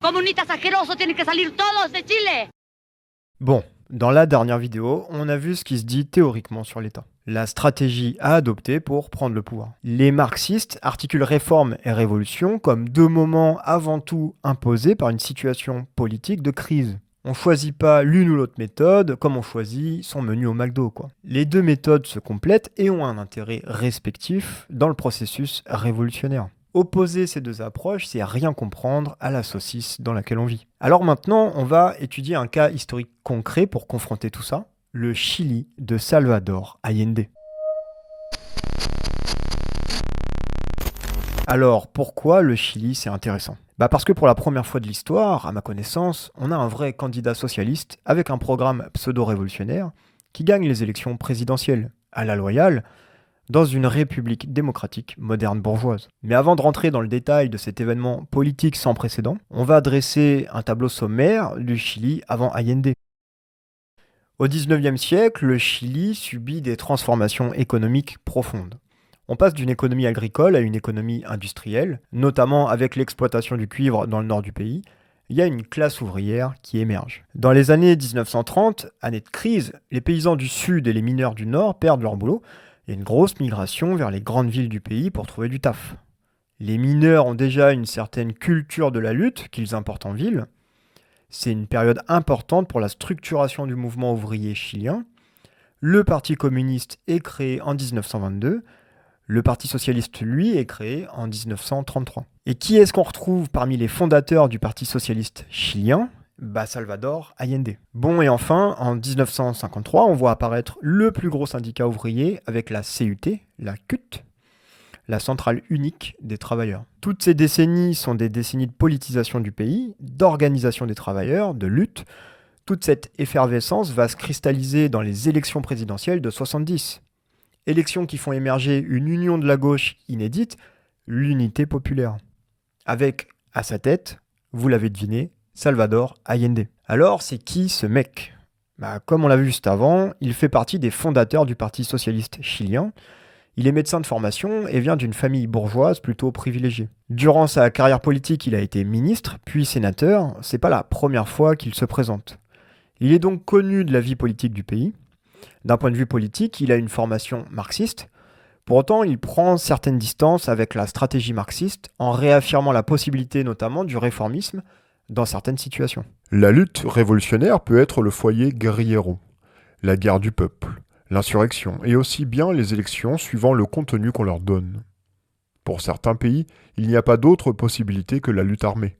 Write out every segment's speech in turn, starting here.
Comunistas asquerosos tienen que salir todos de Chile. Bon, dans la dernière vidéo, on a vu ce qui se dit théoriquement sur l'État. La stratégie à adopter pour prendre le pouvoir. Les marxistes articulent réforme et révolution comme deux moments avant tout imposés par une situation politique de crise. On choisit pas l'une ou l'autre méthode comme on choisit son menu au McDo, quoi. Les deux méthodes se complètent et ont un intérêt respectif dans le processus révolutionnaire. Opposer ces deux approches, c'est rien comprendre à la saucisse dans laquelle on vit. Alors maintenant, on va étudier un cas historique concret pour confronter tout ça, le Chili de Salvador Allende. Alors, pourquoi le Chili, c'est intéressant ? Parce que pour la première fois de l'histoire, à ma connaissance, on a un vrai candidat socialiste avec un programme pseudo-révolutionnaire qui gagne les élections présidentielles, à la loyale, dans une république démocratique moderne bourgeoise. Mais avant de rentrer dans le détail de cet événement politique sans précédent, on va dresser un tableau sommaire du Chili avant Allende. Au XIXe siècle, le Chili subit des transformations économiques profondes. On passe d'une économie agricole à une économie industrielle, notamment avec l'exploitation du cuivre dans le nord du pays. Il y a une classe ouvrière qui émerge. Dans les années 1930, année de crise, les paysans du sud et les mineurs du nord perdent leur boulot. Il y a une grosse migration vers les grandes villes du pays pour trouver du taf. Les mineurs ont déjà une certaine culture de la lutte qu'ils importent en ville. C'est une période importante pour la structuration du mouvement ouvrier chilien. Le Parti communiste est créé en 1922. Le Parti socialiste, lui, est créé en 1933. Et qui est-ce qu'on retrouve parmi les fondateurs du Parti socialiste chilien ? Salvador Allende. Bon, et enfin, en 1953, on voit apparaître le plus gros syndicat ouvrier avec la CUT, la CUT, la Centrale unique des travailleurs. Toutes ces décennies sont des décennies de politisation du pays, d'organisation des travailleurs, de lutte. Toute cette effervescence va se cristalliser dans les élections présidentielles de 70. Élections qui font émerger une union de la gauche inédite, l'unité populaire. Avec, à sa tête, vous l'avez deviné, Salvador Allende. Alors, c'est qui ce mec ? Comme on l'a vu juste avant, il fait partie des fondateurs du Parti socialiste chilien. Il est médecin de formation et vient d'une famille bourgeoise plutôt privilégiée. Durant sa carrière politique, il a été ministre, puis sénateur. C'est pas la première fois qu'il se présente. Il est donc connu de la vie politique du pays. D'un point de vue politique, il a une formation marxiste. Pour autant, il prend certaines distances avec la stratégie marxiste en réaffirmant la possibilité notamment du réformisme dans certaines situations. La lutte révolutionnaire peut être le foyer guerriero, la guerre du peuple, l'insurrection et aussi bien les élections suivant le contenu qu'on leur donne. Pour certains pays, il n'y a pas d'autre possibilité que la lutte armée.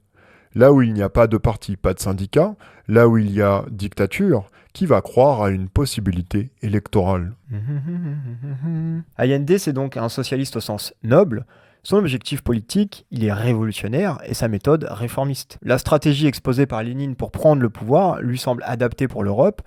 Là où il n'y a pas de parti, pas de syndicat, là où il y a dictature, qui va croire à une possibilité électorale ? Allende, c'est donc un socialiste au sens noble. Son objectif politique, il est révolutionnaire et sa méthode réformiste. La stratégie exposée par Lénine pour prendre le pouvoir lui semble adaptée pour l'Europe,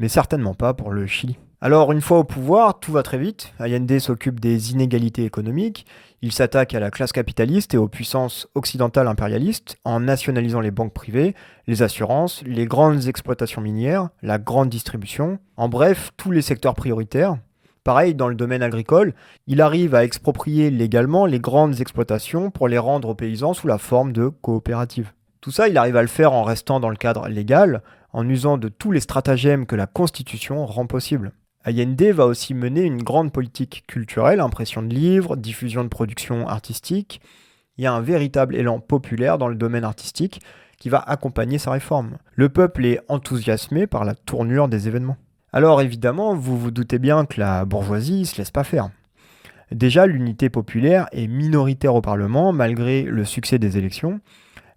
mais certainement pas pour le Chili. Alors, une fois au pouvoir, tout va très vite. Allende s'occupe des inégalités économiques, il s'attaque à la classe capitaliste et aux puissances occidentales impérialistes en nationalisant les banques privées, les assurances, les grandes exploitations minières, la grande distribution, en bref, tous les secteurs prioritaires. Pareil, dans le domaine agricole, il arrive à exproprier légalement les grandes exploitations pour les rendre aux paysans sous la forme de coopératives. Tout ça, il arrive à le faire en restant dans le cadre légal, en usant de tous les stratagèmes que la Constitution rend possible. Allende va aussi mener une grande politique culturelle, impression de livres, diffusion de productions artistiques. Il y a un véritable élan populaire dans le domaine artistique qui va accompagner sa réforme. Le peuple est enthousiasmé par la tournure des événements. Alors évidemment, vous vous doutez bien que la bourgeoisie ne se laisse pas faire. Déjà, l'unité populaire est minoritaire au Parlement malgré le succès des élections.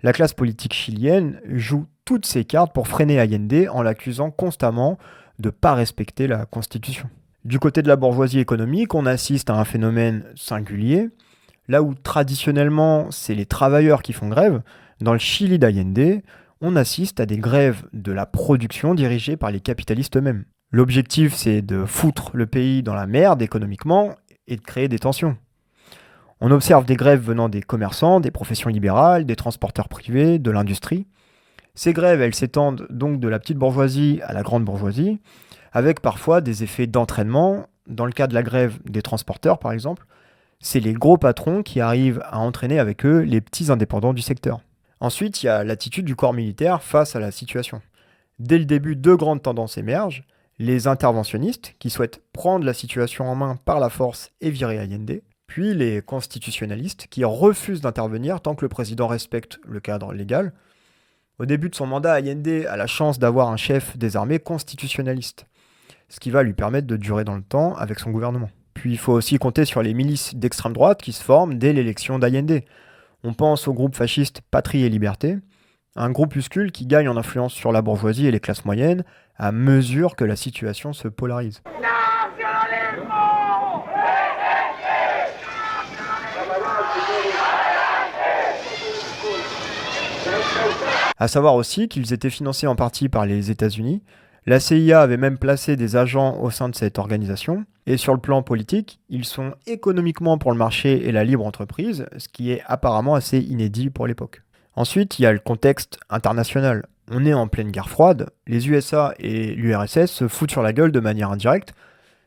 La classe politique chilienne joue toutes ses cartes pour freiner Allende en l'accusant constamment de ne pas respecter la Constitution. Du côté de la bourgeoisie économique, on assiste à un phénomène singulier. Là où traditionnellement, c'est les travailleurs qui font grève, dans le Chili d'Allende, on assiste à des grèves de la production dirigées par les capitalistes eux-mêmes. L'objectif, c'est de foutre le pays dans la merde économiquement et de créer des tensions. On observe des grèves venant des commerçants, des professions libérales, des transporteurs privés, de l'industrie. Ces grèves, elles s'étendent donc de la petite bourgeoisie à la grande bourgeoisie, avec parfois des effets d'entraînement. Dans le cas de la grève des transporteurs, par exemple, c'est les gros patrons qui arrivent à entraîner avec eux les petits indépendants du secteur. Ensuite, il y a l'attitude du corps militaire face à la situation. Dès le début, deux grandes tendances émergent. Les interventionnistes, qui souhaitent prendre la situation en main par la force et virer Allende, puis les constitutionnalistes, qui refusent d'intervenir tant que le président respecte le cadre légal. Au début de son mandat, Allende a la chance d'avoir un chef des armées constitutionnaliste, ce qui va lui permettre de durer dans le temps avec son gouvernement. Puis il faut aussi compter sur les milices d'extrême droite qui se forment dès l'élection d'Allende. On pense au groupe fasciste Patrie et Liberté, un groupuscule qui gagne en influence sur la bourgeoisie et les classes moyennes à mesure que la situation se polarise. À savoir aussi qu'ils étaient financés en partie par les États-Unis. La CIA avait même placé des agents au sein de cette organisation. Et sur le plan politique, ils sont économiquement pour le marché et la libre entreprise, ce qui est apparemment assez inédit pour l'époque. Ensuite, il y a le contexte international. On est en pleine guerre froide, les USA et l'URSS se foutent sur la gueule de manière indirecte.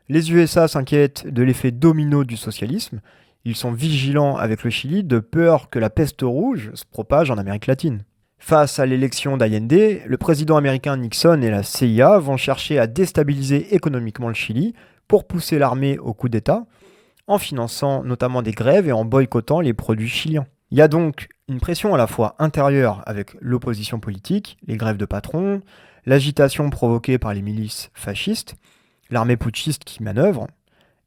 Les USA s'inquiètent de l'effet domino du socialisme. Ils sont vigilants avec le Chili de peur que la peste rouge se propage en Amérique latine. Face à l'élection d'Allende, le président américain Nixon et la CIA vont chercher à déstabiliser économiquement le Chili pour pousser l'armée au coup d'État, en finançant notamment des grèves et en boycottant les produits chiliens. Il y a donc une pression à la fois intérieure avec l'opposition politique, les grèves de patrons, l'agitation provoquée par les milices fascistes, l'armée putschiste qui manœuvre,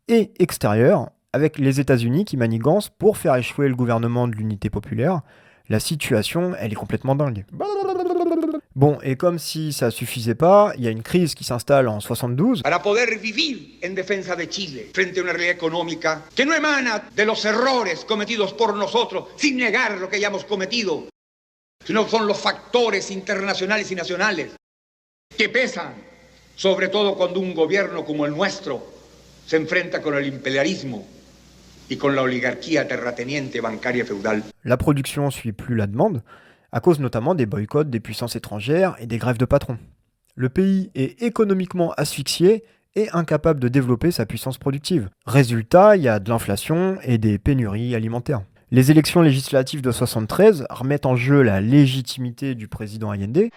et extérieure avec les États-Unis qui manigancent pour faire échouer le gouvernement de l'unité populaire. La situation, elle est complètement dingue. Bon, et comme si ça suffisait pas, il y a une crise qui s'installe en 72. Para poder vivir en defensa de Chile frente a una realidad económica que no emana de los errores cometidos por nosotros, sin negar lo que hayamos cometido, sino son los factores internacionales y nacionales que pesan, sobre todo cuando un gobierno como el nuestro se enfrenta con el imperialismo y con la oligarquía terrateniente bancaria feudal. La production suit plus la demande, à cause notamment des boycotts des puissances étrangères et des grèves de patrons. Le pays est économiquement asphyxié et incapable de développer sa puissance productive. Résultat, il y a de l'inflation et des pénuries alimentaires. Les élections législatives de 73 remettent en jeu la légitimité du président Allende.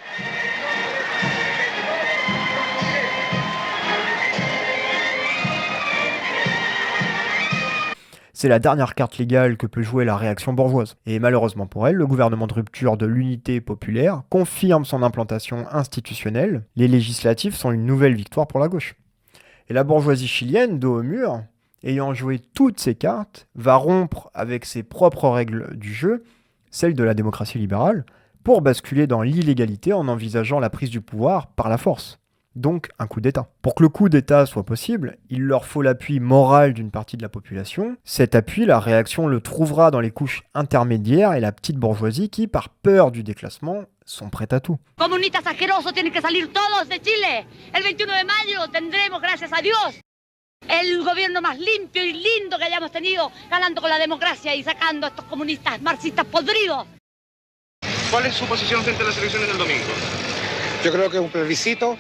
C'est la dernière carte légale que peut jouer la réaction bourgeoise. Et malheureusement pour elle, le gouvernement de rupture de l'unité populaire confirme son implantation institutionnelle. Les législatives sont une nouvelle victoire pour la gauche. Et la bourgeoisie chilienne, dos au mur, ayant joué toutes ses cartes, va rompre avec ses propres règles du jeu, celles de la démocratie libérale, pour basculer dans l'illégalité en envisageant la prise du pouvoir par la force. Donc un coup d'État. Pour que le coup d'État soit possible, il leur faut l'appui moral d'une partie de la population. Cet appui, la réaction le trouvera dans les couches intermédiaires et la petite bourgeoisie qui, par peur du déclassement, sont prêtes à tout. Comunistas asquerosos tienen que salir todos de Chile. El 21 de mayo tendremos, gracias a Dios, el gobierno más limpio y lindo que hayamos tenido, ganando con la democracia y sacando a estos comunistas marxistas podridos. ¿Cuál es su posición frente a las elecciones del domingo? Yo creo que es un plebiscito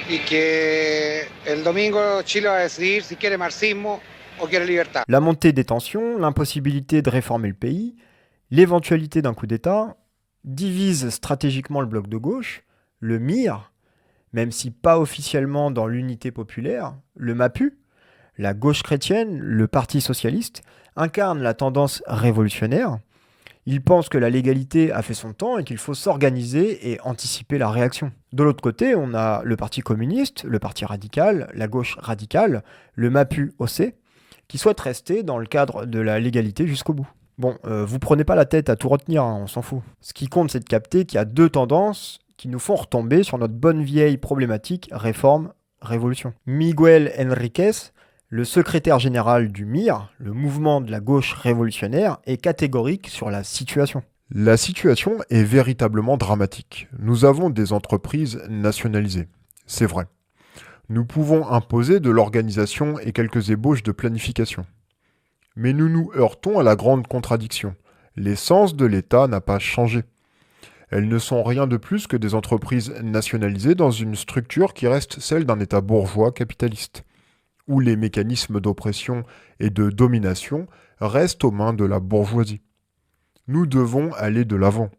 y que el domingo Chile va a decidir si quiere marxismo o quiere libertad. La montée des tensions, l'impossibilité de réformer le pays, l'éventualité d'un coup d'État divisent stratégiquement le bloc de gauche, le MIR, même si pas officiellement dans l'unité populaire, le MAPU, la gauche chrétienne, le Parti socialiste, incarne la tendance révolutionnaire. Ils pensent que la légalité a fait son temps et qu'il faut s'organiser et anticiper la réaction. De l'autre côté, on a le Parti communiste, le Parti radical, la gauche radicale, le MAPU-OC, qui souhaitent rester dans le cadre de la légalité jusqu'au bout. Bon, vous prenez pas la tête à tout retenir, hein, on s'en fout. Ce qui compte, c'est de capter qu'il y a deux tendances qui nous font retomber sur notre bonne vieille problématique réforme-révolution. Miguel Enriquez, le secrétaire général du MIR, le mouvement de la gauche révolutionnaire, est catégorique sur la situation. La situation est véritablement dramatique. Nous avons des entreprises nationalisées. C'est vrai. Nous pouvons imposer de l'organisation et quelques ébauches de planification. Mais nous nous heurtons à la grande contradiction. L'essence de l'État n'a pas changé. Elles ne sont rien de plus que des entreprises nationalisées dans une structure qui reste celle d'un État bourgeois capitaliste, où les mécanismes d'oppression et de domination restent aux mains de la bourgeoisie. Nous devons aller de l'avant.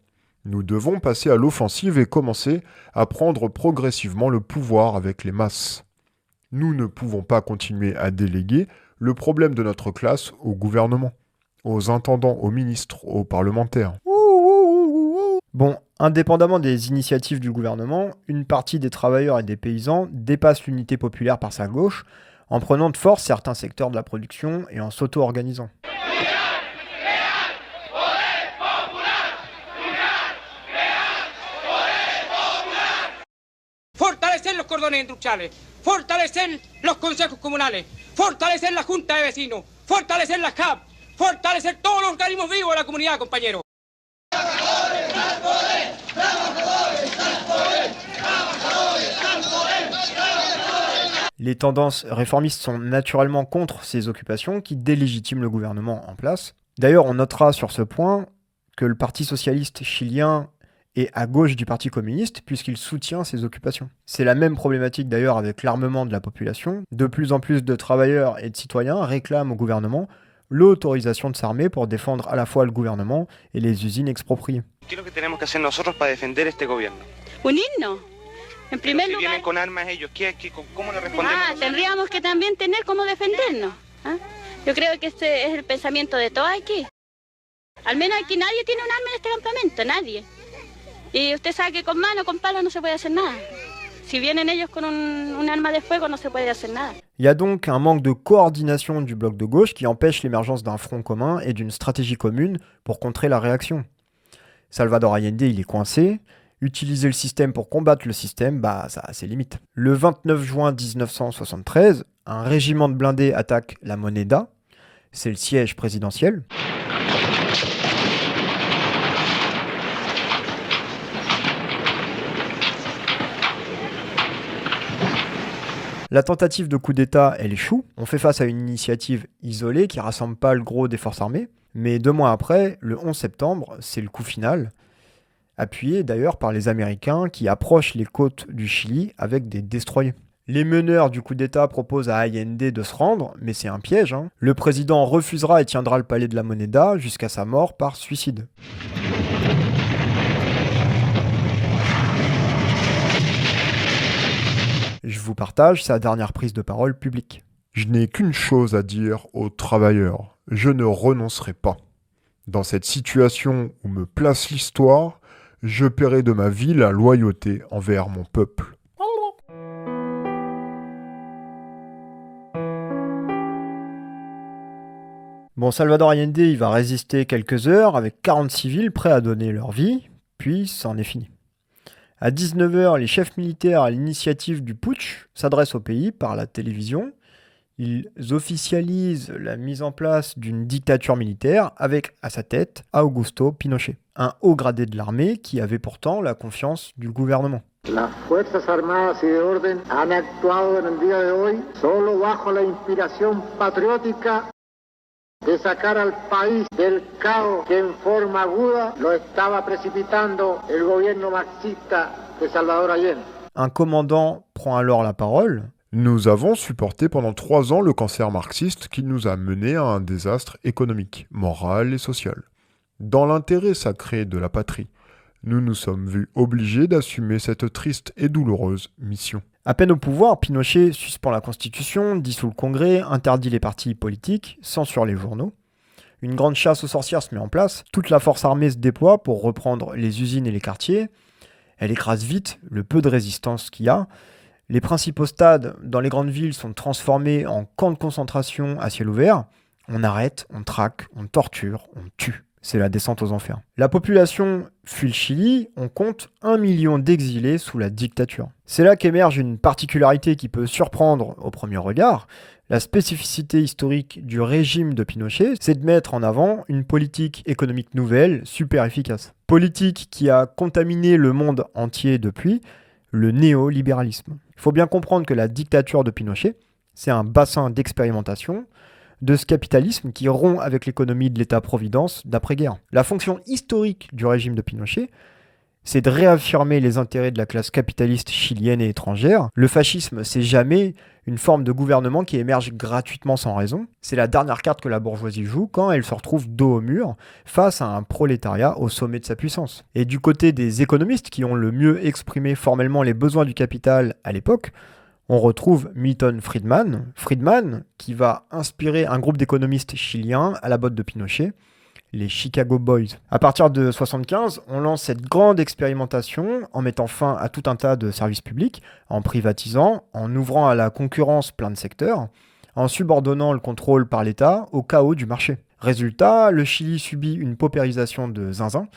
Nous devons passer à l'offensive et commencer à prendre progressivement le pouvoir avec les masses. Nous ne pouvons pas continuer à déléguer le problème de notre classe au gouvernement, aux intendants, aux ministres, aux parlementaires. Bon, indépendamment des initiatives du gouvernement, une partie des travailleurs et des paysans dépasse l'unité populaire par sa gauche en prenant de force certains secteurs de la production et en s'auto-organisant. Fortalecer los cordones industriales, fortalecer los consejos comunales, fortalecer la junta de vecinos, fortalecer las CAP, fortalecer todos los organismos vivos de la comunidad, compañeros. Les tendances réformistes sont naturellement contre ces occupations qui délégitiment le gouvernement en place. D'ailleurs, on notera sur ce point que le Parti socialiste chilien est à gauche du Parti communiste puisqu'il soutient ces occupations. C'est la même problématique d'ailleurs avec l'armement de la population. De plus en plus de travailleurs et de citoyens réclament au gouvernement l'autorisation de s'armer pour défendre à la fois le gouvernement et les usines expropriées. ¿Qué es lo que tenemos que hacer nosotros para defender este gobierno? Unirnos. En primer Si lugar, vienen con armas ellos, ¿cómo le respondemos? tendríamos que también tener cómo defendernos. Yo creo que ese es el pensamiento de todos aquí. Al menos aquí nadie tiene un arma en este campamento, nadie. Y usted sabe que con mano, con palo no se puede hacer nada. Si vienen ellos con un arma de fuego, no se puede hacer nada. Il y a donc un manque de coordination du bloc de gauche qui empêche l'émergence d'un front commun et d'une stratégie commune pour contrer la réaction. Salvador Allende, il est coincé. Utiliser le système pour combattre le système, ça a ses limites. Le 29 juin 1973, un régiment de blindés attaque la Moneda. C'est le siège présidentiel. La tentative de coup d'État, elle échoue. On fait face à une initiative isolée qui rassemble pas le gros des forces armées. Mais 2 mois après, le 11 septembre, c'est le coup final. Appuyé d'ailleurs par les Américains qui approchent les côtes du Chili avec des destroyers. Les meneurs du coup d'État proposent à Allende de se rendre, mais c'est un piège. Le président refusera et tiendra le palais de la Moneda jusqu'à sa mort par suicide. Je vous partage sa dernière prise de parole publique. Je n'ai qu'une chose à dire aux travailleurs. Je ne renoncerai pas. Dans cette situation où me place l'histoire, je paierai de ma vie la loyauté envers mon peuple. Bon, Salvador Allende, il va résister quelques heures avec 40 civils prêts à donner leur vie, puis c'en est fini. À 19h, les chefs militaires à l'initiative du putsch s'adressent au pays par la télévision. Ils officialisent la mise en place d'une dictature militaire avec à sa tête Augusto Pinochet, un haut gradé de l'armée qui avait pourtant la confiance du gouvernement. Las Fuerzas Armadas y de Orden han actuado en el día de hoy solo bajo la inspiración patriótica de sacar al país del caos que en forma aguda lo estaba precipitando el gobierno marxista de Salvador Allende. Un commandant prend alors la parole. Nous avons supporté pendant 3 ans le cancer marxiste qui nous a mené à un désastre économique, moral et social. Dans l'intérêt sacré de la patrie, nous nous sommes vus obligés d'assumer cette triste et douloureuse mission. À peine au pouvoir, Pinochet suspend la Constitution, dissout le Congrès, interdit les partis politiques, censure les journaux. Une grande chasse aux sorcières se met en place. Toute la force armée se déploie pour reprendre les usines et les quartiers. Elle écrase vite le peu de résistance qu'il y a. Les principaux stades dans les grandes villes sont transformés en camps de concentration à ciel ouvert. On arrête, on traque, on torture, on tue. C'est la descente aux enfers. La population fuit le Chili, on compte 1 million d'exilés sous la dictature. C'est là qu'émerge une particularité qui peut surprendre au premier regard. La spécificité historique du régime de Pinochet, c'est de mettre en avant une politique économique nouvelle, super efficace. Politique qui a contaminé le monde entier depuis, le néolibéralisme. Il faut bien comprendre que la dictature de Pinochet, c'est un bassin d'expérimentation de ce capitalisme qui rompt avec l'économie de l'État-providence d'après-guerre. La fonction historique du régime de Pinochet, c'est de réaffirmer les intérêts de la classe capitaliste chilienne et étrangère. Le fascisme, c'est jamais une forme de gouvernement qui émerge gratuitement sans raison. C'est la dernière carte que la bourgeoisie joue quand elle se retrouve dos au mur face à un prolétariat au sommet de sa puissance. Et du côté des économistes qui ont le mieux exprimé formellement les besoins du capital à l'époque, on retrouve Milton Friedman. Friedman qui va inspirer un groupe d'économistes chiliens à la botte de Pinochet, les Chicago Boys. À partir de 1975, on lance cette grande expérimentation en mettant fin à tout un tas de services publics, en privatisant, en ouvrant à la concurrence plein de secteurs, en subordonnant le contrôle par l'État au chaos du marché. Résultat, le Chili subit une paupérisation de zinzin,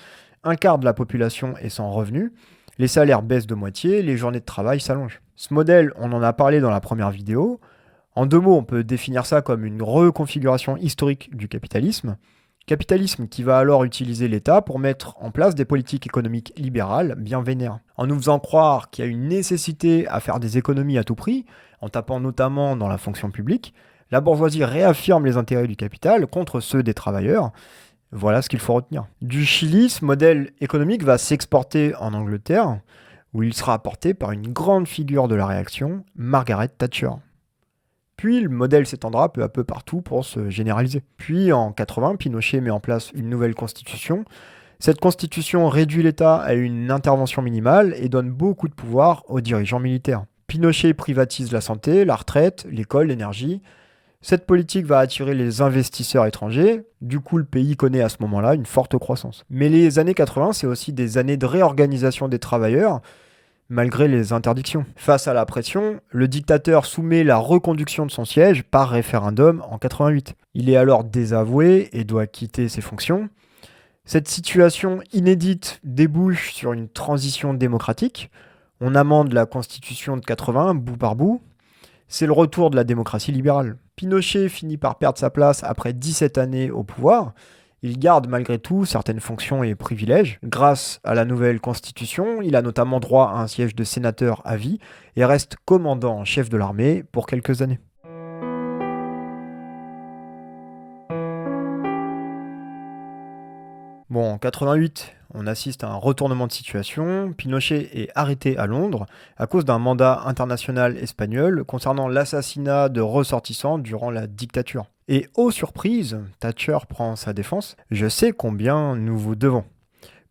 un quart de la population est sans revenu, les salaires baissent de moitié, les journées de travail s'allongent. Ce modèle, on en a parlé dans la première vidéo. En 2 mots, on peut définir ça comme une reconfiguration historique du capitalisme. Capitalisme qui va alors utiliser l'État pour mettre en place des politiques économiques libérales bien vénères. En nous faisant croire qu'il y a une nécessité à faire des économies à tout prix, en tapant notamment dans la fonction publique, la bourgeoisie réaffirme les intérêts du capital contre ceux des travailleurs. Voilà ce qu'il faut retenir. Du Chili, ce modèle économique va s'exporter en Angleterre, où il sera apporté par une grande figure de la réaction, Margaret Thatcher. Puis le modèle s'étendra peu à peu partout pour se généraliser. Puis en 80, Pinochet met en place une nouvelle constitution. Cette constitution réduit l'État à une intervention minimale et donne beaucoup de pouvoir aux dirigeants militaires. Pinochet privatise la santé, la retraite, l'école, l'énergie. Cette politique va attirer les investisseurs étrangers. Du coup, le pays connaît à ce moment-là une forte croissance. Mais les années 80, c'est aussi des années de réorganisation des travailleurs, malgré les interdictions. Face à la pression, le dictateur soumet la reconduction de son siège par référendum en 88. Il est alors désavoué et doit quitter ses fonctions. Cette situation inédite débouche sur une transition démocratique. On amende la constitution de 80 bout par bout. C'est le retour de la démocratie libérale. Pinochet finit par perdre sa place après 17 années au pouvoir. Il garde malgré tout certaines fonctions et privilèges. Grâce à la nouvelle constitution, il a notamment droit à un siège de sénateur à vie et reste commandant en chef de l'armée pour quelques années. Bon, en 88, on assiste à un retournement de situation. Pinochet est arrêté à Londres à cause d'un mandat international espagnol concernant l'assassinat de ressortissants durant la dictature. Et aux surprises, Thatcher prend sa défense. Je sais combien nous vous devons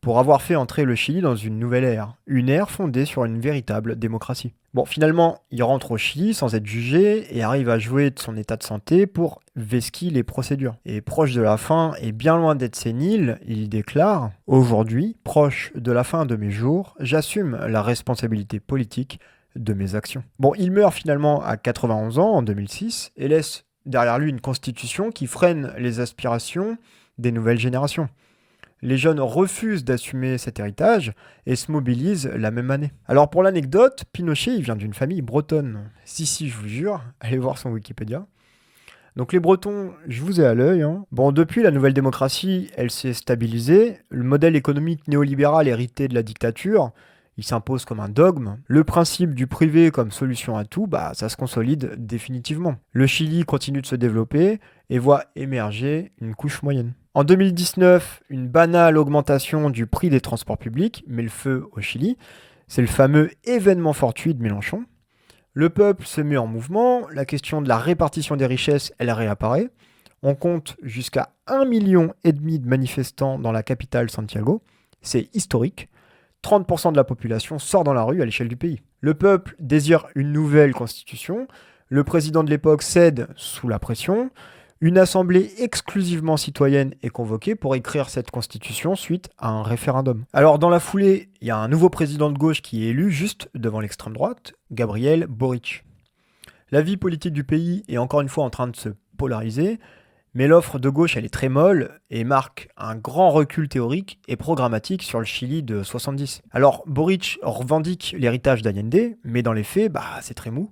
pour avoir fait entrer le Chili dans une nouvelle ère, une ère fondée sur une véritable démocratie. Bon, finalement, il rentre au Chili sans être jugé et arrive à jouer de son état de santé pour vesquiller les procédures. Et proche de la fin et bien loin d'être sénile, il déclare « Aujourd'hui, proche de la fin de mes jours, j'assume la responsabilité politique de mes actions. » Bon, il meurt finalement à 91 ans en 2006 et laisse derrière lui une constitution qui freine les aspirations des nouvelles générations. Les jeunes refusent d'assumer cet héritage et se mobilisent la même année. Alors pour l'anecdote, Pinochet il vient d'une famille bretonne. Si, je vous jure, allez voir son Wikipédia. Donc les Bretons, je vous ai à l'œil. Bon, depuis la nouvelle démocratie, elle s'est stabilisée. Le modèle économique néolibéral hérité de la dictature, il s'impose comme un dogme. Le principe du privé comme solution à tout, ça se consolide définitivement. Le Chili continue de se développer et voit émerger une couche moyenne. En 2019, une banale augmentation du prix des transports publics met le feu au Chili. C'est le fameux événement fortuit de Mélenchon. Le peuple se met en mouvement, la question de la répartition des richesses, elle réapparaît. On compte jusqu'à 1,5 million de manifestants dans la capitale Santiago. C'est historique. 30% de la population sort dans la rue à l'échelle du pays. Le peuple désire une nouvelle constitution. Le président de l'époque cède sous la pression. Une assemblée exclusivement citoyenne est convoquée pour écrire cette constitution suite à un référendum. Alors dans la foulée, il y a un nouveau président de gauche qui est élu juste devant l'extrême droite, Gabriel Boric. La vie politique du pays est encore une fois en train de se polariser, mais l'offre de gauche elle est très molle et marque un grand recul théorique et programmatique sur le Chili de 70. Alors Boric revendique l'héritage d'Allende, mais dans les faits, c'est très mou.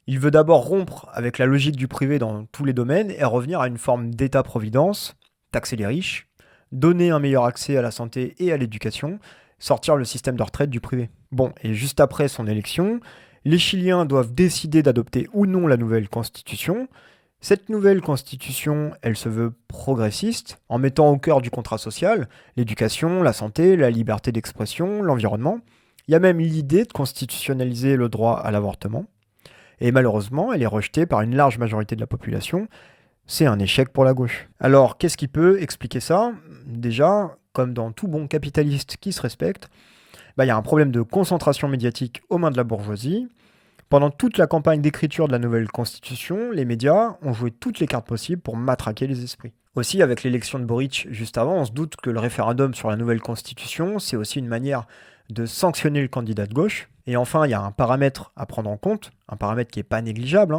Il veut d'abord rompre avec la logique du privé dans tous les domaines et revenir à une forme d'État-providence, taxer les riches, donner un meilleur accès à la santé et à l'éducation, sortir le système de retraite du privé. Bon, et juste après son élection, les Chiliens doivent décider d'adopter ou non la nouvelle constitution. Cette nouvelle constitution, elle se veut progressiste, en mettant au cœur du contrat social l'éducation, la santé, la liberté d'expression, l'environnement. Il y a même l'idée de constitutionnaliser le droit à l'avortement. Et malheureusement, elle est rejetée par une large majorité de la population. C'est un échec pour la gauche. Alors, qu'est-ce qui peut expliquer ça ? Déjà, comme dans tout bon capitaliste qui se respecte, il y a un problème de concentration médiatique aux mains de la bourgeoisie. Pendant toute la campagne d'écriture de la nouvelle constitution, les médias ont joué toutes les cartes possibles pour matraquer les esprits. Aussi, avec l'élection de Boric juste avant, on se doute que le référendum sur la nouvelle constitution, c'est aussi une manière de sanctionner le candidat de gauche. Et enfin, il y a un paramètre à prendre en compte, un paramètre qui n'est pas négligeable.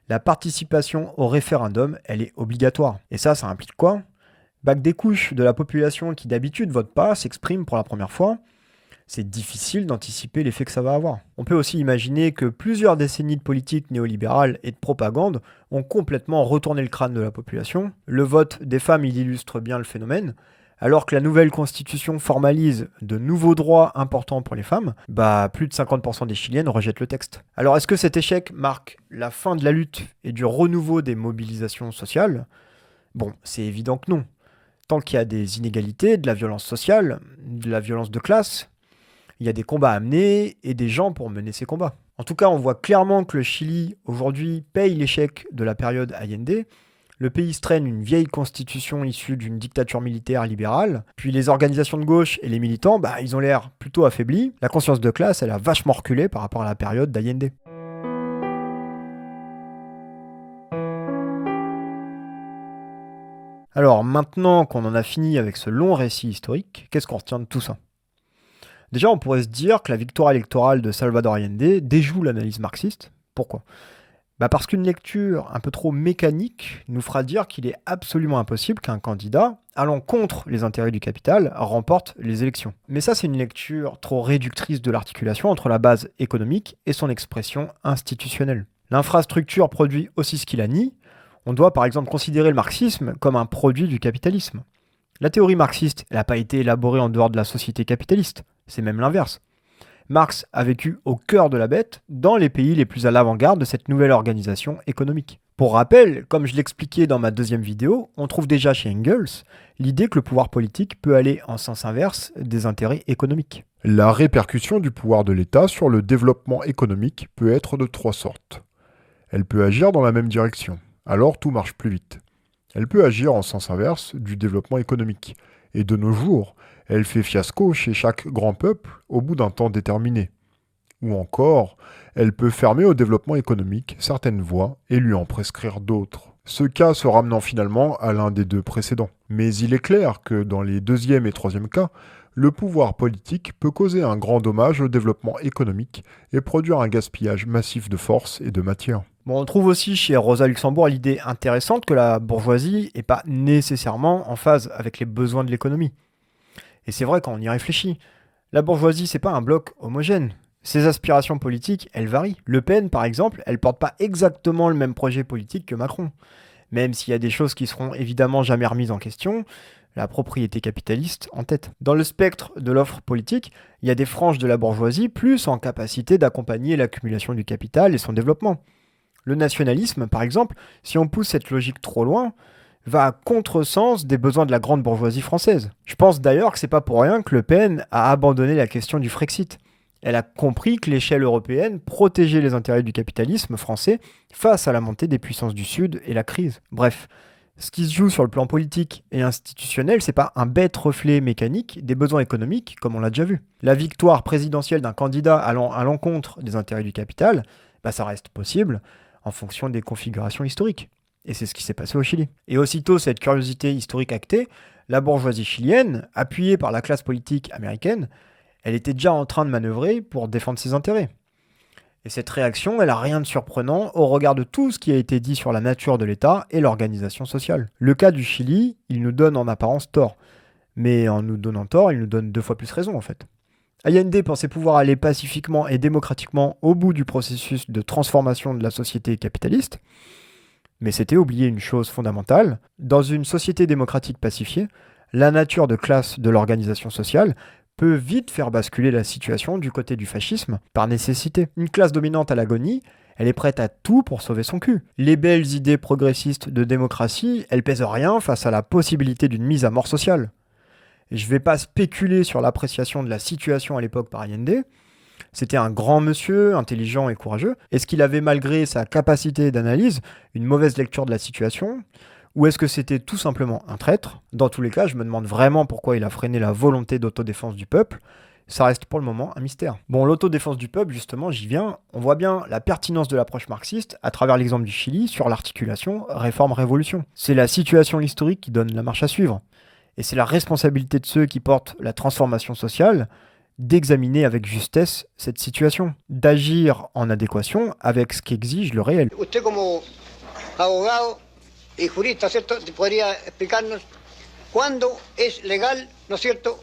La participation au référendum, elle est obligatoire. Et ça implique quoi ? Que des couches de la population qui d'habitude votent pas s'expriment pour la première fois. C'est difficile d'anticiper l'effet que ça va avoir. On peut aussi imaginer que plusieurs décennies de politique néolibérale et de propagande ont complètement retourné le crâne de la population. Le vote des femmes, il illustre bien le phénomène. Alors que la nouvelle constitution formalise de nouveaux droits importants pour les femmes, plus de 50% des Chiliennes rejettent le texte. Alors est-ce que cet échec marque la fin de la lutte et du renouveau des mobilisations sociales ? Bon, c'est évident que non. Tant qu'il y a des inégalités, de la violence sociale, de la violence de classe, il y a des combats à mener et des gens pour mener ces combats. En tout cas, on voit clairement que le Chili, aujourd'hui, paye l'échec de la période Allende. Le pays se traîne une vieille constitution issue d'une dictature militaire libérale. Puis les organisations de gauche et les militants, ils ont l'air plutôt affaiblis. La conscience de classe, elle a vachement reculé par rapport à la période d'Allende. Alors maintenant qu'on en a fini avec ce long récit historique, qu'est-ce qu'on retient de tout ça ? Déjà, on pourrait se dire que la victoire électorale de Salvador Allende déjoue l'analyse marxiste. Pourquoi ? Parce qu'une lecture un peu trop mécanique nous fera dire qu'il est absolument impossible qu'un candidat, allant contre les intérêts du capital, remporte les élections. Mais ça, c'est une lecture trop réductrice de l'articulation entre la base économique et son expression institutionnelle. L'infrastructure produit aussi ce qu'il a nie. On doit par exemple considérer le marxisme comme un produit du capitalisme. La théorie marxiste, elle n'a pas été élaborée en dehors de la société capitaliste. C'est même l'inverse. Marx a vécu au cœur de la bête, dans les pays les plus à l'avant-garde de cette nouvelle organisation économique. Pour rappel, comme je l'expliquais dans ma deuxième vidéo, on trouve déjà chez Engels l'idée que le pouvoir politique peut aller en sens inverse des intérêts économiques. La répercussion du pouvoir de l'État sur le développement économique peut être de trois sortes. Elle peut agir dans la même direction, alors tout marche plus vite. Elle peut agir en sens inverse du développement économique, et de nos jours, elle fait fiasco chez chaque grand peuple au bout d'un temps déterminé. Ou encore, elle peut fermer au développement économique certaines voies et lui en prescrire d'autres. Ce cas se ramenant finalement à l'un des deux précédents. Mais il est clair que dans les deuxième et troisième cas, le pouvoir politique peut causer un grand dommage au développement économique et produire un gaspillage massif de force et de matière. On trouve aussi chez Rosa Luxembourg l'idée intéressante que la bourgeoisie n'est pas nécessairement en phase avec les besoins de l'économie. Et c'est vrai quand on y réfléchit. La bourgeoisie, c'est pas un bloc homogène. Ses aspirations politiques, elles varient. Le Pen, par exemple, elle porte pas exactement le même projet politique que Macron. Même s'il y a des choses qui seront évidemment jamais remises en question, la propriété capitaliste en tête. Dans le spectre de l'offre politique, il y a des franges de la bourgeoisie plus en capacité d'accompagner l'accumulation du capital et son développement. Le nationalisme, par exemple, si on pousse cette logique trop loin, va à contresens des besoins de la grande bourgeoisie française. Je pense d'ailleurs que c'est pas pour rien que Le Pen a abandonné la question du Frexit. Elle a compris que l'échelle européenne protégeait les intérêts du capitalisme français face à la montée des puissances du Sud et la crise. Bref, ce qui se joue sur le plan politique et institutionnel, c'est pas un bête reflet mécanique des besoins économiques, comme on l'a déjà vu. La victoire présidentielle d'un candidat allant à l'encontre des intérêts du capital, ça reste possible en fonction des configurations historiques. Et c'est ce qui s'est passé au Chili. Et aussitôt cette curiosité historique actée, la bourgeoisie chilienne, appuyée par la classe politique américaine, elle était déjà en train de manœuvrer pour défendre ses intérêts. Et cette réaction, elle n'a rien de surprenant au regard de tout ce qui a été dit sur la nature de l'État et l'organisation sociale. Le cas du Chili, il nous donne en apparence tort. Mais en nous donnant tort, il nous donne 2 fois plus raison en fait. Allende pensait pouvoir aller pacifiquement et démocratiquement au bout du processus de transformation de la société capitaliste, mais c'était oublier une chose fondamentale. Dans une société démocratique pacifiée, la nature de classe de l'organisation sociale peut vite faire basculer la situation du côté du fascisme par nécessité. Une classe dominante à l'agonie, Elle est prête à tout pour sauver son cul. Les belles idées progressistes de démocratie, elles pèsent rien face à la possibilité d'une mise à mort sociale. Et je ne vais pas spéculer sur l'appréciation de la situation à l'époque par Allende. C'était un grand monsieur, intelligent et courageux. Est-ce qu'il avait, malgré sa capacité d'analyse, une mauvaise lecture de la situation ? Ou est-ce que c'était tout simplement un traître ? Dans tous les cas, je me demande vraiment pourquoi il a freiné la volonté d'autodéfense du peuple. Ça reste pour le moment un mystère. Bon, l'autodéfense du peuple, justement, j'y viens. On voit bien la pertinence de l'approche marxiste à travers l'exemple du Chili sur l'articulation réforme-révolution. C'est la situation historique qui donne la marche à suivre. Et c'est la responsabilité de ceux qui portent la transformation sociale d'examiner avec justesse cette situation, d'agir en adéquation avec ce qu'exige le réel. Usted como abogado y jurista, ¿cierto? Podría explicarnos cuándo es legal, ¿no es cierto?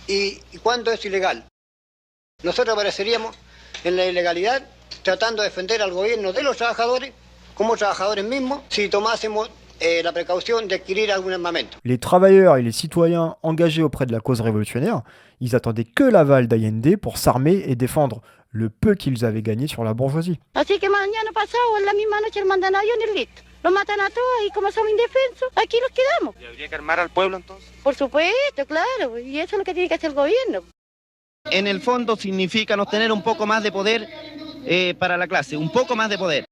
Y cuándo es ilegal. Nosotros apareceríamos en la ilegalidad tratando de defender al gobierno de los trabajadores como trabajadores mismos si tomásemos la précaution d'acquérir algún armamento. Les travailleurs et les citoyens engagés auprès de la cause révolutionnaire, ils attendaient que l'aval d'Allende pour s'armer et défendre le peu qu'ils avaient gagné sur la bourgeoisie. Así que mañana pasado, en la misma noche, el mandan a aviones y listo. Los matan a todos y como somos indefensos, aquí los quedamos. ¿Y habría que armar al pueblo entonces? Por supuesto, claro, y eso es lo que tiene que hacer el gobierno. En el fondo significa no tener un poco más de poder para la clase, un poco más de poder.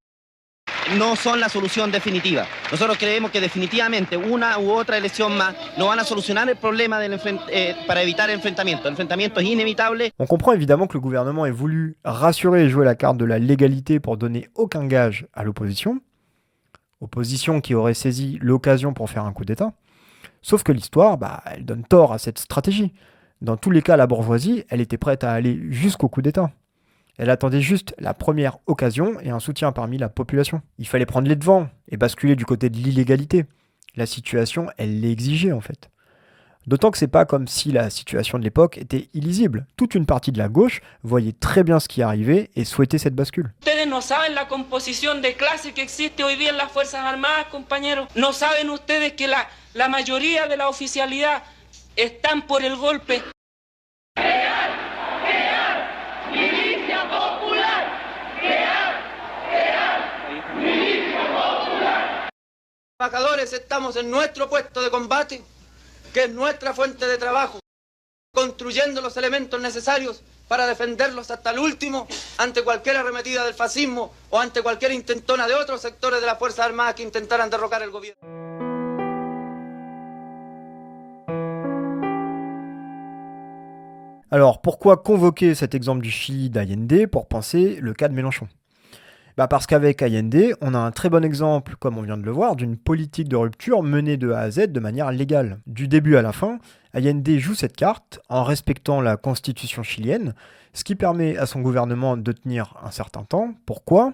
No son la solución definitiva. Nosotros creemos que definitivamente una u otra elección más no van a solucionar el problema para evitar el enfrentamiento. El enfrentamiento es inevitable. On comprend évidemment que le gouvernement ait voulu rassurer et jouer la carte de la légalité pour donner aucun gage à l'opposition. Opposition qui aurait saisi l'occasion pour faire un coup d'État. Sauf que l'histoire, elle donne tort à cette stratégie. Dans tous les cas, la bourgeoisie, elle était prête à aller jusqu'au coup d'État. Elle attendait juste la première occasion et un soutien parmi la population. Il fallait prendre les devants et basculer du côté de l'illégalité. La situation, elle l'exigeait en fait. D'autant que c'est pas comme si la situation de l'époque était illisible. Toute une partie de la gauche voyait très bien ce qui arrivait et souhaitait cette bascule. Ustedes no saben la composición de clase que existe hoy día en las Fuerzas Armadas, compañeros. No saben ustedes que la mayoría de la oficialidad están por el golpe. Trabajadores estamos en nuestro puesto de combate, que es nuestra fuente de trabajo, construyendo los elementos necesarios para defenderlos hasta el último ante cualquier arremetida del fascismo o ante cualquier intentona de otros sectores de las Fuerzas Armadas que intentaran derrocar el gobierno. Alors, pourquoi convoquer cet exemple du Chili d'Allende pour penser le cas de Mélenchon ? Parce qu'avec Allende, on a un très bon exemple, comme on vient de le voir, d'une politique de rupture menée de A à Z de manière légale. Du début à la fin, Allende joue cette carte en respectant la constitution chilienne, ce qui permet à son gouvernement de tenir un certain temps. Pourquoi ?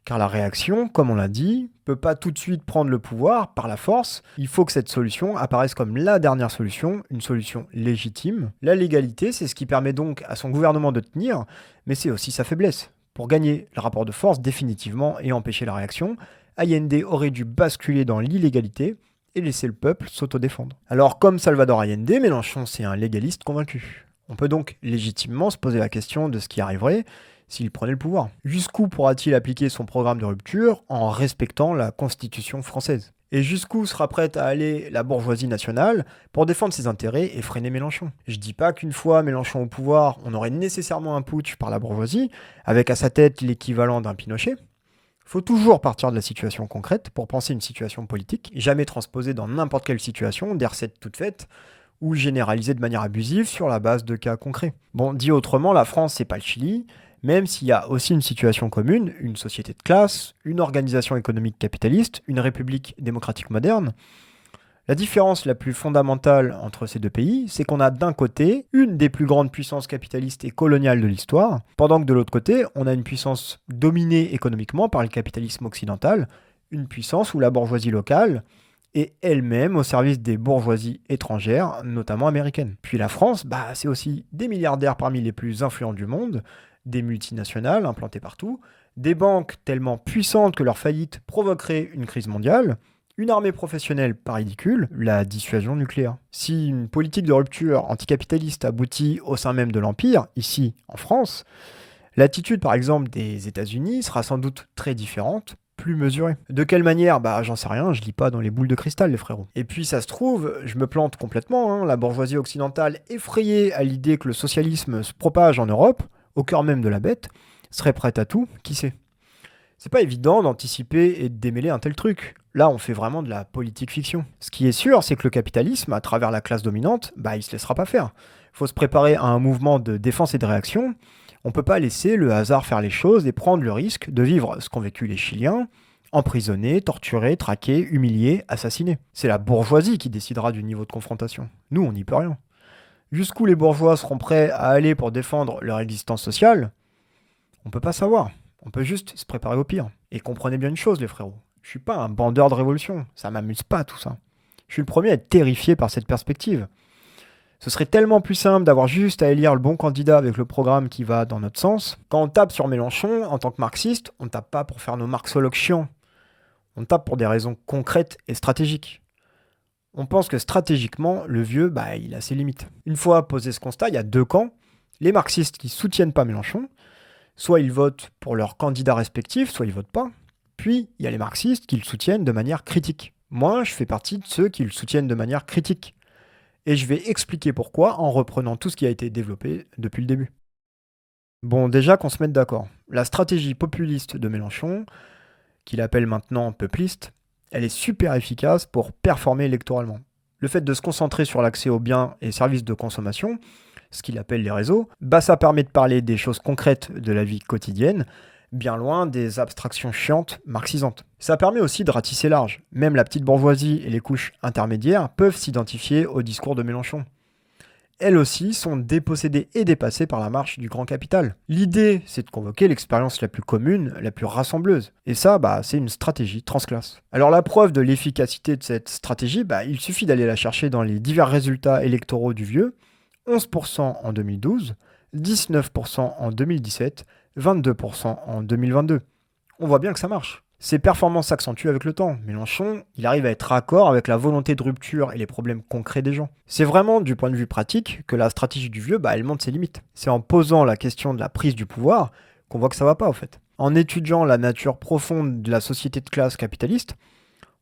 Car la réaction, comme on l'a dit, peut pas tout de suite prendre le pouvoir par la force. Il faut que cette solution apparaisse comme la dernière solution, une solution légitime. La légalité, c'est ce qui permet donc à son gouvernement de tenir, mais c'est aussi sa faiblesse. Pour gagner le rapport de force définitivement et empêcher la réaction, Allende aurait dû basculer dans l'illégalité et laisser le peuple s'autodéfendre. Alors comme Salvador Allende, Mélenchon c'est un légaliste convaincu. On peut donc légitimement se poser la question de ce qui arriverait s'il prenait le pouvoir. Jusqu'où pourra-t-il appliquer son programme de rupture en respectant la Constitution française ? Et jusqu'où sera prête à aller la bourgeoisie nationale pour défendre ses intérêts et freiner Mélenchon ? Je dis pas qu'une fois Mélenchon au pouvoir, on aurait nécessairement un putsch par la bourgeoisie, avec à sa tête l'équivalent d'un Pinochet. Faut toujours partir de la situation concrète pour penser une situation politique, jamais transposer dans n'importe quelle situation des recettes toutes faites, ou généraliser de manière abusive sur la base de cas concrets. Bon, dit autrement, la France c'est pas le Chili, même s'il y a aussi une situation commune, une société de classe, une organisation économique capitaliste, une république démocratique moderne. La différence la plus fondamentale entre ces deux pays, c'est qu'on a d'un côté une des plus grandes puissances capitalistes et coloniales de l'histoire, pendant que de l'autre côté, on a une puissance dominée économiquement par le capitalisme occidental, une puissance où la bourgeoisie locale est elle-même au service des bourgeoisies étrangères, notamment américaines. Puis la France, c'est aussi des milliardaires parmi les plus influents du monde, des multinationales implantées partout, des banques tellement puissantes que leur faillite provoquerait une crise mondiale, une armée professionnelle pas ridicule, la dissuasion nucléaire. Si une politique de rupture anticapitaliste aboutit au sein même de l'Empire, ici en France, L'attitude par exemple des États-Unis sera sans doute très différente, plus mesurée. De quelle manière? Bah j'en sais rien, je lis pas dans les boules de cristal les frérots. Et puis ça se trouve, je me plante complètement, hein, la bourgeoisie occidentale effrayée à l'idée que le socialisme se propage en Europe, au cœur même de la bête, serait prête à tout, qui sait? C'est pas évident d'anticiper et de démêler un tel truc. Là, on fait vraiment de la politique fiction. Ce qui est sûr, c'est que le capitalisme, à travers la classe dominante, il se laissera pas faire. Il faut se préparer à un mouvement de défense et de réaction. On peut pas laisser le hasard faire les choses et prendre le risque de vivre ce qu'ont vécu les Chiliens, emprisonnés, torturés, traqués, humiliés, assassinés. C'est la bourgeoisie qui décidera du niveau de confrontation. Nous, on n'y peut rien. Jusqu'où les bourgeois seront prêts à aller pour défendre leur existence sociale, on peut pas savoir. On peut juste se préparer au pire. Et comprenez bien une chose, les frérots. Je suis pas un bandeur de révolution. Ça m'amuse pas, tout ça. Je suis le premier à être terrifié par cette perspective. Ce serait tellement plus simple d'avoir juste à élire le bon candidat avec le programme qui va dans notre sens. Quand on tape sur Mélenchon, en tant que marxiste, on ne tape pas pour faire nos marxologues chiants. On tape pour des raisons concrètes et stratégiques. On pense que stratégiquement, le vieux, il a ses limites. Une fois posé ce constat, il y a deux camps. Les marxistes qui soutiennent pas Mélenchon, soit ils votent pour leurs candidats respectifs, soit ils votent pas. Puis, il y a les marxistes qui le soutiennent de manière critique. Moi, je fais partie de ceux qui le soutiennent de manière critique. Et je vais expliquer pourquoi en reprenant tout ce qui a été développé depuis le début. Bon, déjà qu'on se mette d'accord. La stratégie populiste de Mélenchon, qu'il appelle maintenant peupliste, elle est super efficace pour performer électoralement. Le fait de se concentrer sur l'accès aux biens et services de consommation, ce qu'il appelle les réseaux, ça permet de parler des choses concrètes de la vie quotidienne, bien loin des abstractions chiantes marxisantes. Ça permet aussi de ratisser large. Même la petite bourgeoisie et les couches intermédiaires peuvent s'identifier au discours de Mélenchon. Elles aussi sont dépossédées et dépassées par la marche du grand capital. L'idée, c'est de convoquer l'expérience la plus commune, la plus rassembleuse. Et ça, c'est une stratégie transclasse. Alors la preuve de l'efficacité de cette stratégie, il suffit d'aller la chercher dans les divers résultats électoraux du vieux. 11% en 2012, 19% en 2017, 22% en 2022. On voit bien que ça marche. Ces performances s'accentuent avec le temps. Mélenchon, il arrive à être raccord avec la volonté de rupture et les problèmes concrets des gens. C'est vraiment, du point de vue pratique, que la stratégie du vieux, elle montre ses limites. C'est en posant la question de la prise du pouvoir qu'on voit que ça va pas, en fait. En étudiant la nature profonde de la société de classe capitaliste,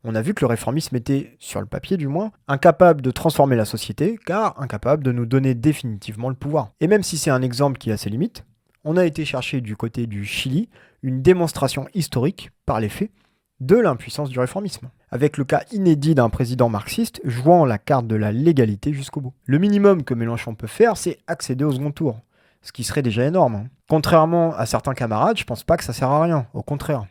on a vu que le réformisme était, sur le papier du moins, incapable de transformer la société, car incapable de nous donner définitivement le pouvoir. Et même si c'est un exemple qui a ses limites, on a été chercher du côté du Chili une démonstration historique, par les faits, de l'impuissance du réformisme, avec le cas inédit d'un président marxiste jouant la carte de la légalité jusqu'au bout. Le minimum que Mélenchon peut faire, c'est accéder au second tour, ce qui serait déjà énorme. Contrairement à certains camarades, je pense pas que ça sert à rien, au contraire.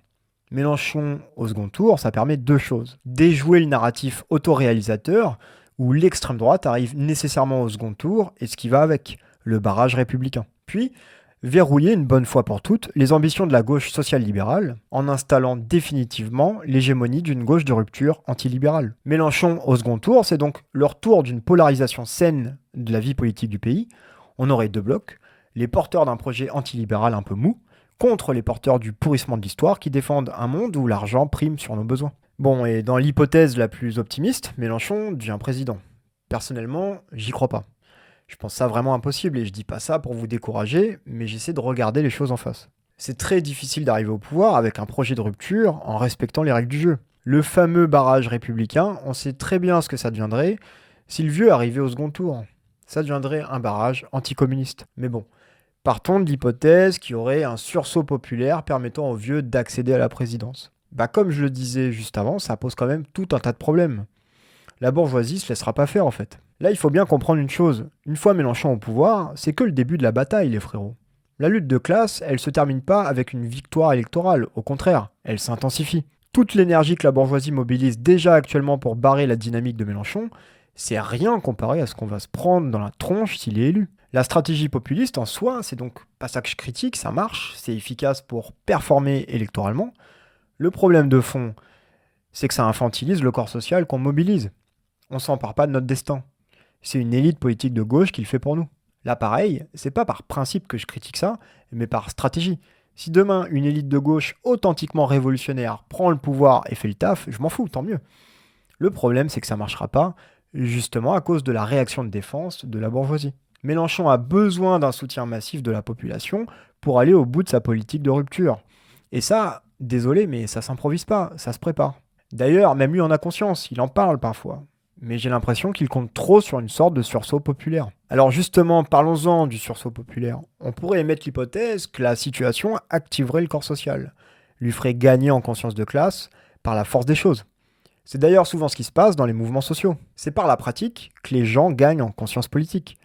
Mélenchon au second tour, ça permet deux choses. Déjouer le narratif autoréalisateur, où l'extrême droite arrive nécessairement au second tour, et ce qui va avec, le barrage républicain. Puis, verrouiller une bonne fois pour toutes les ambitions de la gauche social-libérale, en installant définitivement l'hégémonie d'une gauche de rupture antilibérale. Mélenchon au second tour, c'est donc le retour d'une polarisation saine de la vie politique du pays. On aurait deux blocs, les porteurs d'un projet antilibéral un peu mou, contre les porteurs du pourrissement de l'histoire qui défendent un monde où l'argent prime sur nos besoins. Bon, et dans l'hypothèse la plus optimiste, Mélenchon devient président. Personnellement, j'y crois pas. Je pense ça vraiment impossible et je dis pas ça pour vous décourager, mais j'essaie de regarder les choses en face. C'est très difficile d'arriver au pouvoir avec un projet de rupture en respectant les règles du jeu. Le fameux barrage républicain, on sait très bien ce que ça deviendrait si le vieux arrivait au second tour. Ça deviendrait un barrage anticommuniste. Mais bon, partons de l'hypothèse qu'il y aurait un sursaut populaire permettant aux vieux d'accéder à la présidence. Comme je le disais juste avant, ça pose quand même tout un tas de problèmes. La bourgeoisie se laissera pas faire en fait. Là, il faut bien comprendre une chose. Une fois Mélenchon au pouvoir, c'est que le début de la bataille, les frérots. La lutte de classe, elle se termine pas avec une victoire électorale. Au contraire, elle s'intensifie. Toute l'énergie que la bourgeoisie mobilise déjà actuellement pour barrer la dynamique de Mélenchon, c'est rien comparé à ce qu'on va se prendre dans la tronche s'il est élu. La stratégie populiste en soi, c'est donc pas ça que je critique, ça marche, c'est efficace pour performer électoralement. Le problème de fond, c'est que ça infantilise le corps social qu'on mobilise. On s'empare pas de notre destin. C'est une élite politique de gauche qui le fait pour nous. Là, pareil, c'est pas par principe que je critique ça, mais par stratégie. Si demain, une élite de gauche authentiquement révolutionnaire prend le pouvoir et fait le taf, je m'en fous, tant mieux. Le problème, c'est que ça marchera pas, justement à cause de la réaction de défense de la bourgeoisie. Mélenchon a besoin d'un soutien massif de la population pour aller au bout de sa politique de rupture. Et ça, désolé, mais ça s'improvise pas, ça se prépare. D'ailleurs, même lui en a conscience, il en parle parfois. Mais j'ai l'impression qu'il compte trop sur une sorte de sursaut populaire. Alors justement, parlons-en du sursaut populaire. On pourrait émettre l'hypothèse que la situation activerait le corps social, lui ferait gagner en conscience de classe par la force des choses. C'est d'ailleurs souvent ce qui se passe dans les mouvements sociaux. C'est par la pratique que les gens gagnent en conscience politique.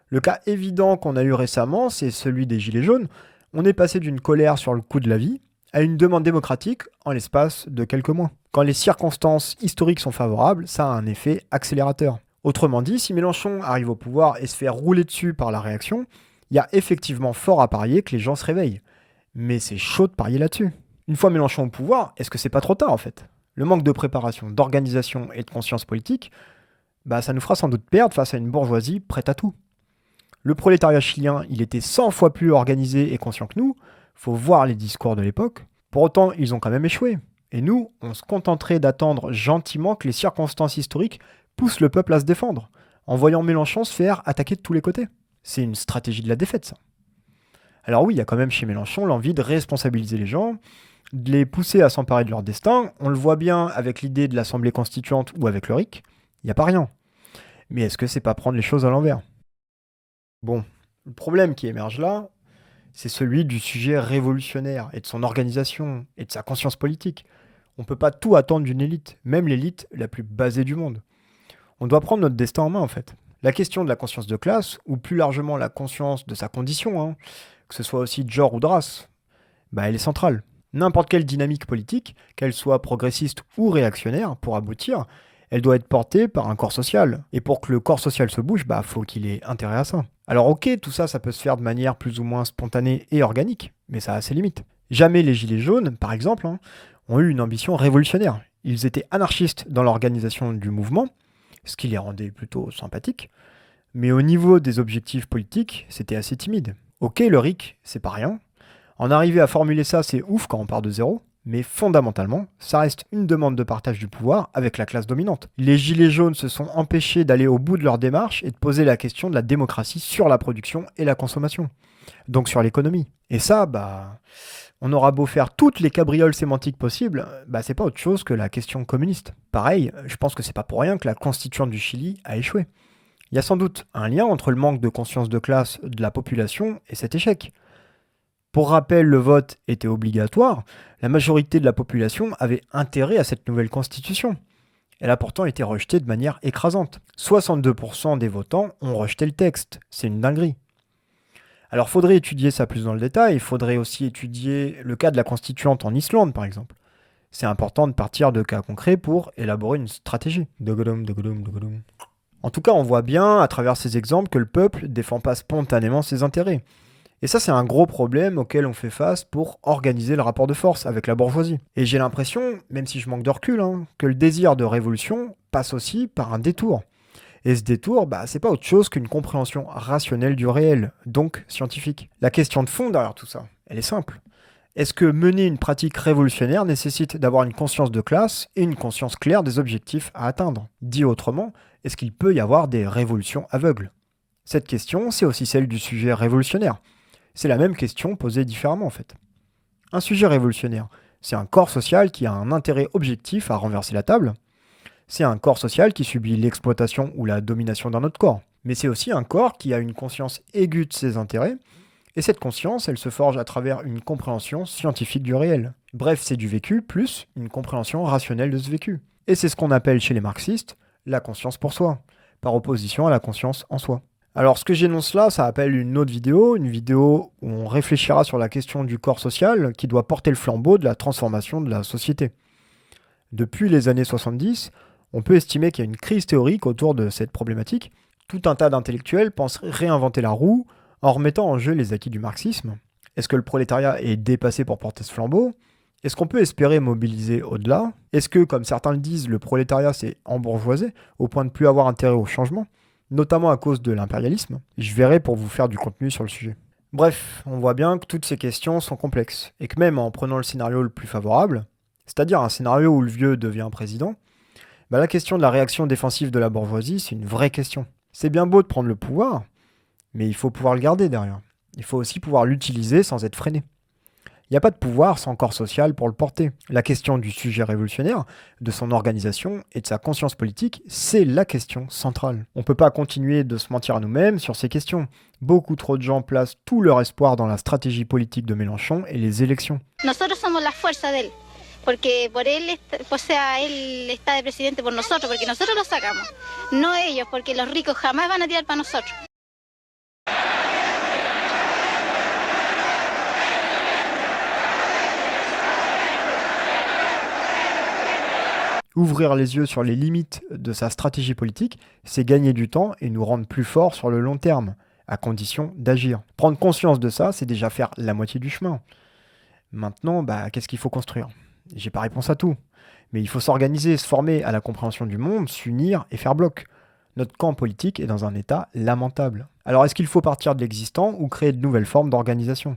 Le cas évident qu'on a eu récemment, c'est celui des Gilets jaunes. On est passé d'une colère sur le coût de la vie à une demande démocratique en l'espace de quelques mois. Quand les circonstances historiques sont favorables, ça a un effet accélérateur. Autrement dit, si Mélenchon arrive au pouvoir et se fait rouler dessus par la réaction, il y a effectivement fort à parier que les gens se réveillent. Mais c'est chaud de parier là-dessus. Une fois Mélenchon au pouvoir, est-ce que c'est pas trop tard en fait ? Le manque de préparation, d'organisation et de conscience politique, ça nous fera sans doute perdre face à une bourgeoisie prête à tout. Le prolétariat chilien, il était 100 fois plus organisé et conscient que nous. Faut voir les discours de l'époque. Pour autant, ils ont quand même échoué. Et nous, on se contenterait d'attendre gentiment que les circonstances historiques poussent le peuple à se défendre, en voyant Mélenchon se faire attaquer de tous les côtés. C'est une stratégie de la défaite, ça. Alors oui, il y a quand même chez Mélenchon l'envie de responsabiliser les gens, de les pousser à s'emparer de leur destin. On le voit bien avec l'idée de l'Assemblée constituante ou avec le RIC. Il n'y a pas rien. Mais est-ce que c'est pas prendre les choses à l'envers ? Bon, le problème qui émerge là, c'est celui du sujet révolutionnaire et de son organisation et de sa conscience politique. On ne peut pas tout attendre d'une élite, même l'élite la plus basée du monde. On doit prendre notre destin en main en fait. La question de la conscience de classe, ou plus largement la conscience de sa condition, que ce soit aussi de genre ou de race, elle est centrale. N'importe quelle dynamique politique, qu'elle soit progressiste ou réactionnaire, pour aboutir, elle doit être portée par un corps social. Et pour que le corps social se bouge, faut qu'il ait intérêt à ça. Alors ok, tout ça, ça peut se faire de manière plus ou moins spontanée et organique, mais ça a ses limites. Jamais les Gilets jaunes, par exemple, ont eu une ambition révolutionnaire. Ils étaient anarchistes dans l'organisation du mouvement, ce qui les rendait plutôt sympathiques, mais au niveau des objectifs politiques, c'était assez timide. Ok, le RIC, c'est pas rien. En arriver à formuler ça, c'est ouf quand on part de zéro, mais fondamentalement, ça reste une demande de partage du pouvoir avec la classe dominante. Les Gilets jaunes se sont empêchés d'aller au bout de leur démarche et de poser la question de la démocratie sur la production et la consommation, donc sur l'économie. Et ça, on aura beau faire toutes les cabrioles sémantiques possibles, c'est pas autre chose que la question communiste. Pareil, je pense que c'est pas pour rien que la constituante du Chili a échoué. Il y a sans doute un lien entre le manque de conscience de classe de la population et cet échec. Pour rappel, le vote était obligatoire, la majorité de la population avait intérêt à cette nouvelle constitution. Elle a pourtant été rejetée de manière écrasante. 62% des votants ont rejeté le texte, c'est une dinguerie. Alors faudrait étudier ça plus dans le détail, il faudrait aussi étudier le cas de la constituante en Islande par exemple. C'est important de partir de cas concrets pour élaborer une stratégie. En tout cas, on voit bien à travers ces exemples que le peuple ne défend pas spontanément ses intérêts. Et ça, c'est un gros problème auquel on fait face pour organiser le rapport de force avec la bourgeoisie. Et j'ai l'impression, même si je manque de recul, que le désir de révolution passe aussi par un détour. Et ce détour, c'est pas autre chose qu'une compréhension rationnelle du réel, donc scientifique. La question de fond derrière tout ça, elle est simple. Est-ce que mener une pratique révolutionnaire nécessite d'avoir une conscience de classe et une conscience claire des objectifs à atteindre ? Dit autrement, est-ce qu'il peut y avoir des révolutions aveugles ? Cette question, c'est aussi celle du sujet révolutionnaire. C'est la même question posée différemment en fait. Un sujet révolutionnaire, c'est un corps social qui a un intérêt objectif à renverser la table. C'est un corps social qui subit l'exploitation ou la domination d'un autre corps. Mais c'est aussi un corps qui a une conscience aiguë de ses intérêts, et cette conscience, elle se forge à travers une compréhension scientifique du réel. Bref, c'est du vécu plus une compréhension rationnelle de ce vécu. Et c'est ce qu'on appelle chez les marxistes la conscience pour soi, par opposition à la conscience en soi. Alors ce que j'énonce là, ça appelle une autre vidéo, une vidéo où on réfléchira sur la question du corps social qui doit porter le flambeau de la transformation de la société. Depuis les années 70, on peut estimer qu'il y a une crise théorique autour de cette problématique. Tout un tas d'intellectuels pensent réinventer la roue en remettant en jeu les acquis du marxisme. Est-ce que le prolétariat est dépassé pour porter ce flambeau ? Est-ce qu'on peut espérer mobiliser au-delà ? Est-ce que, comme certains le disent, le prolétariat s'est embourgeoisé au point de ne plus avoir intérêt au changement ? Notamment à cause de l'impérialisme. Je verrai pour vous faire du contenu sur le sujet. Bref, on voit bien que toutes ces questions sont complexes, et que même en prenant le scénario le plus favorable, c'est-à-dire un scénario où le vieux devient président, la question de la réaction défensive de la bourgeoisie, c'est une vraie question. C'est bien beau de prendre le pouvoir, mais il faut pouvoir le garder derrière. Il faut aussi pouvoir l'utiliser sans être freiné. Il n'y a pas de pouvoir sans corps social pour le porter. La question du sujet révolutionnaire, de son organisation et de sa conscience politique, c'est la question centrale. On ne peut pas continuer de se mentir à nous-mêmes sur ces questions. Beaucoup trop de gens placent tout leur espoir dans la stratégie politique de Mélenchon et les élections. Nosotros somos la fuerza de él, porque por él, o sea, él está de presidente por nosotros, porque nosotros lo sacamos, no ellos, porque los ricos jamás van a tirar para nosotros. Ouvrir les yeux sur les limites de sa stratégie politique, c'est gagner du temps et nous rendre plus forts sur le long terme, à condition d'agir. Prendre conscience de ça, c'est déjà faire la moitié du chemin. Maintenant, qu'est-ce qu'il faut construire ? J'ai pas réponse à tout. Mais il faut s'organiser, se former à la compréhension du monde, s'unir et faire bloc. Notre camp politique est dans un état lamentable. Alors est-ce qu'il faut partir de l'existant ou créer de nouvelles formes d'organisation ?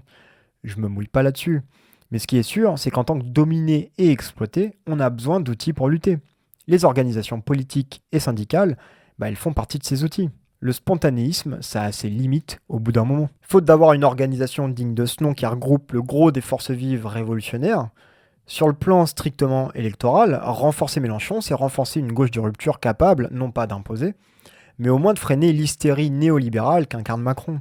Je me mouille pas là-dessus. Mais ce qui est sûr, c'est qu'en tant que dominé et exploité, on a besoin d'outils pour lutter. Les organisations politiques et syndicales, elles font partie de ces outils. Le spontanéisme, ça a ses limites au bout d'un moment. Faute d'avoir une organisation digne de ce nom qui regroupe le gros des forces vives révolutionnaires, sur le plan strictement électoral, renforcer Mélenchon, c'est renforcer une gauche de rupture capable, non pas d'imposer, mais au moins de freiner l'hystérie néolibérale qu'incarne Macron.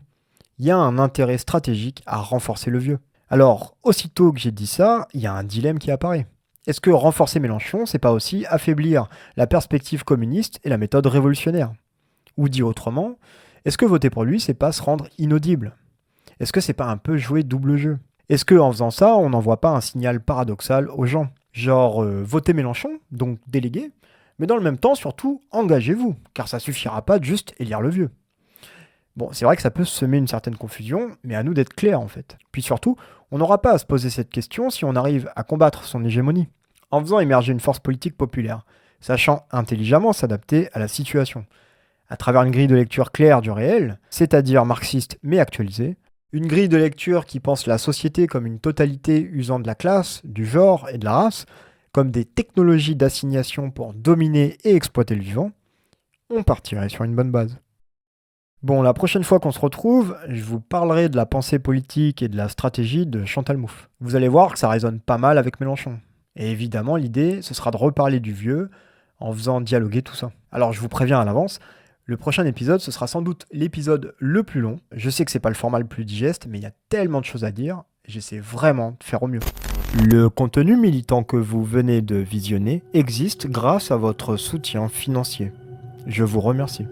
Il y a un intérêt stratégique à renforcer le vieux. Alors, aussitôt que j'ai dit ça, il y a un dilemme qui apparaît. Est-ce que renforcer Mélenchon, c'est pas aussi affaiblir la perspective communiste et la méthode révolutionnaire ? Ou dit autrement, est-ce que voter pour lui, c'est pas se rendre inaudible ? Est-ce que c'est pas un peu jouer double jeu ? Est-ce qu'en faisant ça, on n'envoie pas un signal paradoxal aux gens ? Genre, votez Mélenchon, donc délégué, mais dans le même temps, surtout, engagez-vous, car ça suffira pas de juste élire le vieux. Bon, c'est vrai que ça peut semer une certaine confusion, mais à nous d'être clairs en fait. Puis surtout, on n'aura pas à se poser cette question si on arrive à combattre son hégémonie, en faisant émerger une force politique populaire, sachant intelligemment s'adapter à la situation, à travers une grille de lecture claire du réel, c'est-à-dire marxiste mais actualisée, une grille de lecture qui pense la société comme une totalité usant de la classe, du genre et de la race, comme des technologies d'assignation pour dominer et exploiter le vivant, on partirait sur une bonne base. Bon, la prochaine fois qu'on se retrouve, je vous parlerai de la pensée politique et de la stratégie de Chantal Mouffe. Vous allez voir que ça résonne pas mal avec Mélenchon. Et évidemment, l'idée, ce sera de reparler du vieux en faisant dialoguer tout ça. Alors, je vous préviens à l'avance, le prochain épisode, ce sera sans doute l'épisode le plus long. Je sais que c'est pas le format le plus digeste, mais il y a tellement de choses à dire, j'essaie vraiment de faire au mieux. Le contenu militant que vous venez de visionner existe grâce à votre soutien financier. Je vous remercie.